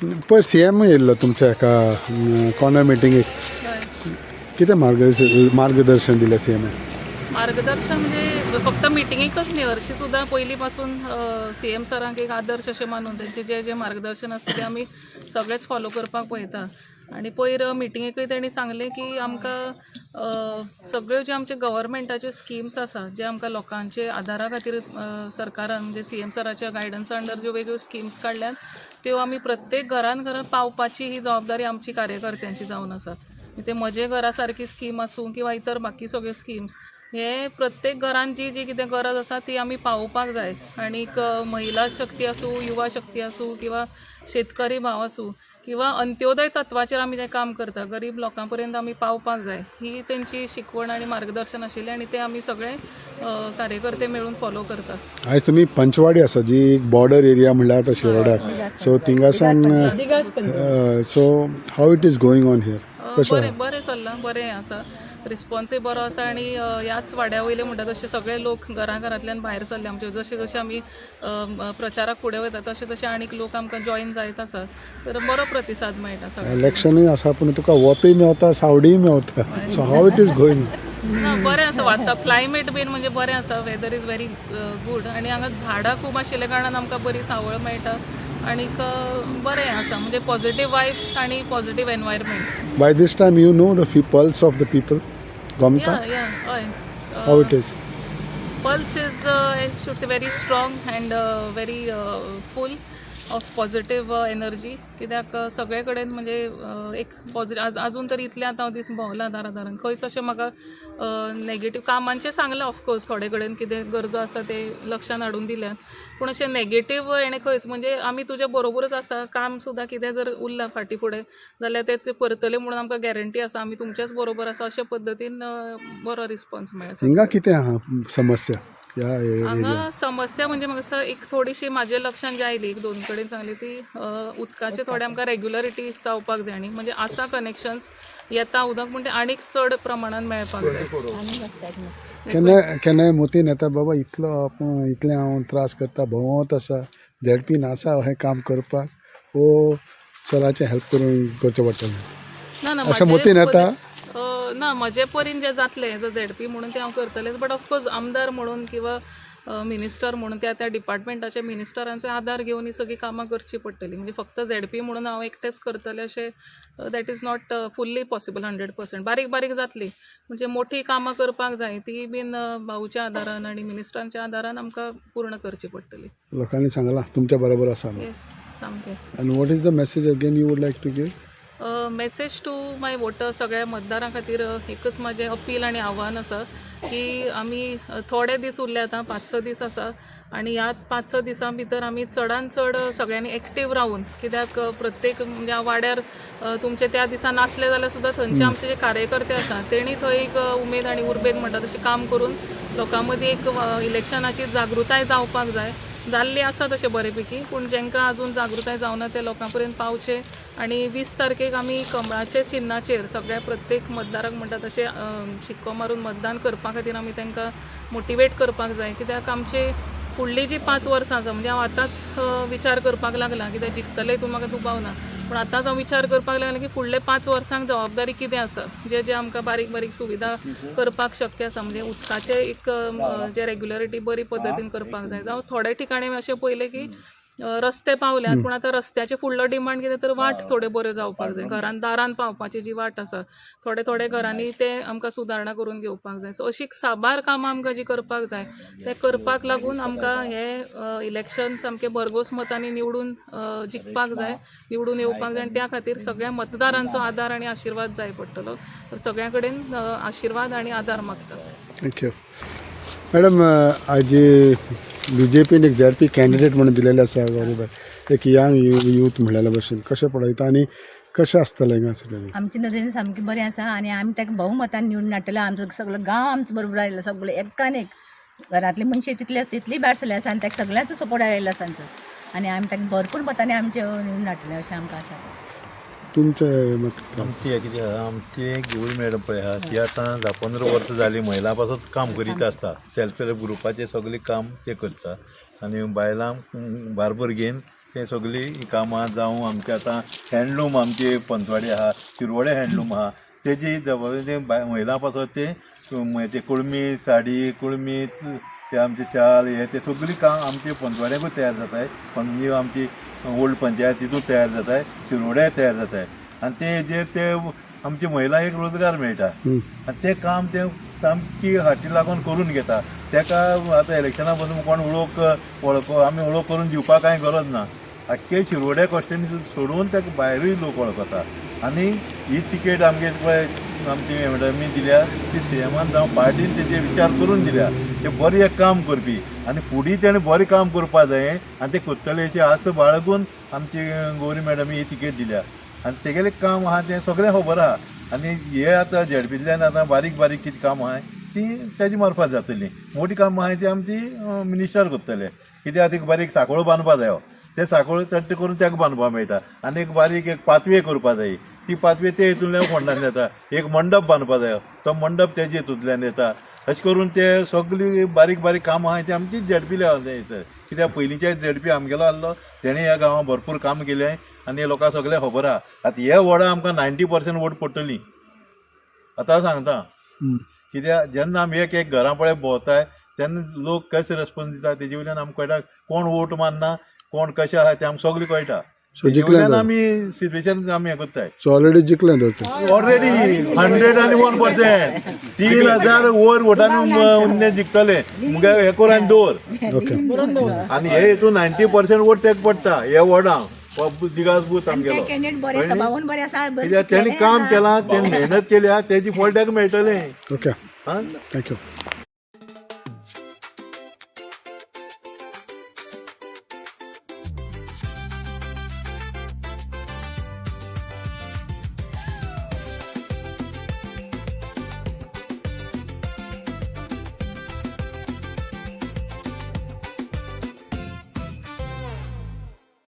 पळय CM येयल्लो तुमच्या एका कॉर्नर मिटिंगेक हय. कितें मार्गदर्शन दिलें CM? मार्गदर्शन म्हणजे फक्त मिटिंगेकच न्ही, हरशीं सुद्दां पयलीं पासून CM सरांक एक आदर्श अशें मानून तेंचें जें मार्गदर्शन आसता तें आमी सगळेंच फॉलो करपाक पळयता. आनी पयर मिटिंगेकूय तेणी सांगलें की आमकां सगळ्यो ज्यो आमचे गव्हर्मेंटाच्यो स्किम्स आसा जे आमकां लोकांचे आदारा खातीर सरकारान म्हणजे CM सराच्या गायडन्सा अंडर ज्यो वेगळ्यो स्किम्स काडल्यात त्यो आमी प्रत्येक घरान पावपाची ही जबाबदारी आमची कार्यकर्त्यांची जावन आसा. ते म्हजे घरा सारकी स्कीम आसूं किंवा इतर बाकी सगळ्यो स्किम्स हे प्रत्येक घरान जी जी कितें गरज आसा ती आमी पावोवपाक जाय. आनीक महिला शक्ती आसूं, युवा शक्ती आसूं किंवा शेतकरी भाव आसूं किंवा अंत्योदय तत्वाचेर आमी जें काम करता, गरीब लोकां पर्यंत आमी पावपाक जाय, ही तेंची शिकवण आनी मार्गदर्शन आशिल्लें आनी तें आमी सगळे कार्यकर्ते मेळून फॉलो करता. आयज तुमी पंचवाडी आसा जी एक बॉर्डर एरिया म्हणल्यार आतां शिरोड्यार, सो थिंगासान so how it is going on here? बरें चल्लां, बरें आसा, रिस्पॉन्सूय बरो आसा आनी ह्याच वाड्या वयले म्हणटा तशे सगळे लोक घरांतल्यान भायर सरले आमचे. जशे जशे आमी प्रचाराक फुडें वयता तशे तशे आनीक लोक आमकां जॉयन जायत आसा, तर बरो प्रतिसाद मेळटा सगळ्यांक. इलेक्शनूय आसा पूण तुका वतूय मेवता, सावडीय मेवता, so how it is going? बरें आसा, वातावरण क्लायमेट बीन म्हणजे बरें आसा, वेदर इज व्हेरी गूड आनी हांगा झाडां खूब आशिल्ल्या कारणान आमकां बरी सावळ मेळटा आनीक बरें आसा, म्हणजे पॉझिटिव्ह वायब्स आनी positive environment. By this time you know the pulse of the people गोमता? हय. How it is? Pulse is, I should say, very strong and very full of positive energy. कित्याक सगळे कडेन म्हणजे एक पॉझिटिव्ह अजून तरी इतले आतां हांव दीस भोंवलां दारादारान, खंयच अशें म्हाका नेगेटीव कामांचें सांगलां ऑफकोर्स, थोडे कडेन कितें गरजो आसा ते लक्षान हाडून दिल्यात, पूण अशें नेगेटीव हेणें खंयच म्हणजे आमी तुज्या बरोबरच आसा, काम सुद्दां कितें जर उरलां फाटीं फुडें जाल्यार ते करतले म्हणून आमकां गॅरंटी आसा, आमी तुमचेच बरोबर आसा अशे पद्दतीन बरो रिस्पॉन्स मेळटा. हिंगा कितें आहा समस्या ह्या एरिया? हांगा समस्या म्हणजे म्हाका एक थोडीशी म्हाज्या लक्षान जी आयली, एक दोन कडेन सांगली ती उदकाचे थोडे आमकां रेग्युलरिटी जावपाक जाय. आनी म्हणजे आसा कनेक्शन्स येता उदक, पूण ते आनीक चड प्रमाणान मेळपाक जाय. केन्नाय मोतीन येता बाबा इतलो आपूण इतलें हांव त्रास करता, भोंवत आसा, झेडपी नासा हें काम करपाक, वो सराचें हेल्प करून करचें पडटलें ना अशें मोतीन येता? ना, म्हजे परीन जें जातलें एज अ झेडपी म्हणून तें हांव करतलेंच, बट ऑफकोर्स आमदार म्हणून किंवा मिनिस्टर म्हणून त्या डिपार्टमेंटाच्या मिनिस्टरांचो आदार घेवन ही सगळीं कामां करची पडटलीं. म्हणजे फक्त झेडपी म्हणून हांव एकटेंच करतलें अशें that is not fully possible 100%. बारीक बारीक जातली, म्हणजे मोठी कामां करपाक जाय ती बीन भाऊच्या आदारान आनी मिनिस्टरांच्या आदारान आमकां पूर्ण करची पडटली. लोकांनी सांगलां तुमच्या बरोबर आसा? येस, सामकें. आनी what is the message again you would like to give? Message to my voters, सगळ्या मतदारां खातीर एकच म्हाजें अपील आनी आव्हान आसा की आमी थोडे दीस उरले आतां, 5-6 दीस आसा, आनी ह्या 5-6 दिसां भितर आमी चडान चड सगळ्यांनी एक्टीव रावून, कित्याक प्रत्येक म्हणजे वाड्यार तुमचे त्या दिसा नासले जाल्यार सुद्दां थंयचे आमचे जे कार्यकर्ते आसा तेणी थंय एक उमेद आनी उर्बेन म्हणटा तशें काम करून लोकां मदीं एक इलेक्शनाची जागृताय जावपाक जाय. जाल्ली आसा तशें बरेपैकी, पूण जेंकां अजून जागृताय जावना ते लोकां पर्यंत पावचे. आनी 20 तारखेक आमी कमळाचे चिन्हाचेर सगळ्या प्रत्येक मतदाराक म्हणटा तशें शिक्को मारून मतदान करपा खातीर आमी तांकां मोटिवेट करपाक जाय. कित्याक आमची फुडलीं जी 5 वर्सां आसा, म्हणजे हांव आतांच विचार करपाक लागलां, कित्याक जिखतलें हितून म्हाका दुबाव ना, पूण आतांच हांव विचार करपाक लागलां की फुडले 5 वर्सांक जबाबदारी कितें आसा, जे आमकां बारीक बारीक सुविधा करपाक शक्य आसा. म्हणजे उदकाचे एक जे रेग्युलरिटी बरी पद्दतीन करपाक जाय. जावं थोड्या ठिकाणी अशें पयलें की रस्ते पावल्यात, पूण आतां रस्त्याचे फुडलो डिमांड कितें तर वाट थोड्यो बऱ्यो जावपाक जाय. दारान पावपाची जी वाट आसा थोड्या घरांनी ते आमकां सुदारणा करून घेवपाक जाय. सो अशीं साबार कामां आमकां जी करपाक जाय, ते करपाक लागून आमकां हे इलेक्शन सामकें भरघोस मतांनी निवडून जिखपाक जाय, निवडून येवपाक जाय. आनी त्या खातीर सगळ्या मतदारांचो आदार आनी आशिर्वाद जाय पडटलो. तर सगळ्यां कडेन आशिर्वाद आनी आदार मागता. Thank you madam. आज BJPन एक झेडपी कॅन्डिडेट म्हणून दिलेले आसा बरोबर, एक यंग यूथ म्हणलेल्या भशेन कशें पळयता आनी कशें आसतलें हिंगा सगळें? आमचे नदरेन सामकें बरें आसा आनी आमी ताका भोवमतान निवडून हाडटले. आमचो सगळो गांव आमचो बरोबर आयला, सगळे एकान एक घरांतली मनशां तितली भायर सरली आसा आनी ताका सगळ्यांचो सपोर्ट आयला तांचो, आनी आमी ताका भरपूर मतांनी आमचे निवडून हाडटले अशें आमकां आशा आसा. तुमचें मत? आमची कितें आहा, आमची घेवून मॅडम पळय आहा ती आतां 10-15 वर्सां जालीं महिला पासून काम करीत आसता. सेल्फ हेल्प ग्रुपाचें सगळें काम ते करता आनी बायलांक बारबर घेवन ते सगळी कामां जावं आमचे आतां हँडलूम आमचे पंचवाडी आहा शिरवडे हँडलूम आहा तेजी जबाबदारी महिला पासून ते कुळमी साडी कुळमी ते आमचे शाल हे ते सगळी काम आमचे पंचवाड्याकूच तयार जात आहे न्यू आमची ओल्ड पंचायत तितून तयार जात आहे शिरवड्याय तयार जात आहे आणि ते हेजेर ते आमची महिला एक रोजगार मेळटा आनी ते काम ते सामकी हाती लागून करून घेता तेका आतां इलेक्शना बसून कोण आमी वळख करून दिवपाक कांय गरज ना आख्खे शिरवड्या कॉन्स्टिट्युएन्सी सोडून ताका भायरूय लोक वळखता आनी ही तिकेट आमगे पळय आमची मॅडमी दिल्या ती सीएमान जावं पार्टीन तेजे विचार करून दिल्या ते बरें एक काम करपी आनी फुडें तेणें बरें काम करपा जाय आनी ते करतले अशी आस बाळगून आमची गौरी मॅडमी ही तिकेट दिल्या आनी तेगेलें काम आहा तें सगळें खबर आहा आनी हे आतां झेडपींतल्यान आतां बारीक बारीक कितें काम आहाय ती तेजी मार्फत जातली मोठी कामां आहाय ती आमची मिनिस्टर करतले कित्याक एक बारीक साखळो बांदपा जायो ते साखळो चट्ट करून तेका बांदपा मेळटा आनी एक बारीक एक पातवे करपा जाय ती पातवे ते हितूंतल्यान फंडान येता एक मंडप बांदपा जायो तो मंडप तेजे हितूंतल्यान येता अशें करून ते सगळी बारीक बारीक कामां आहाय ती आमचीच झेडपील्या कित्याक पयलींच्या झेडपी आमगेलो आहलो तेणें ह्या गांवांत भरपूर काम केलें आनी लोकांक सगळें खबर आहा आतां हे वॉर्डा आमकां 90% वोट पडटली आतां सांगता कित्याक जेन्ना आमी एक एक घरां पळय भोंवताय तेन्ना लोक कशें रेस्पॉन्स दिता तेजे वयल्यान आमकां कळटा कोण वोट मारना कोण कशें आहा तें आमकां सगळें कळटा तेजे वयल्यान आमी सिच्युएशन आमी हें करताय सो ऑलरेडी जिखलें तर ऑलरेडी 101% 3000 वयर वोटांनी जिखतले मुगे हे करून आनी दवर ओके आनी हे हितून 90% वोट तेका पडटा हे वॉर्डांक दिगास बूथ आमगेलो कित्याक तेणी काम केलां तेणी मेहनत केल्या तेजी फळ तेका मेळटलें ओके हां थँक्यू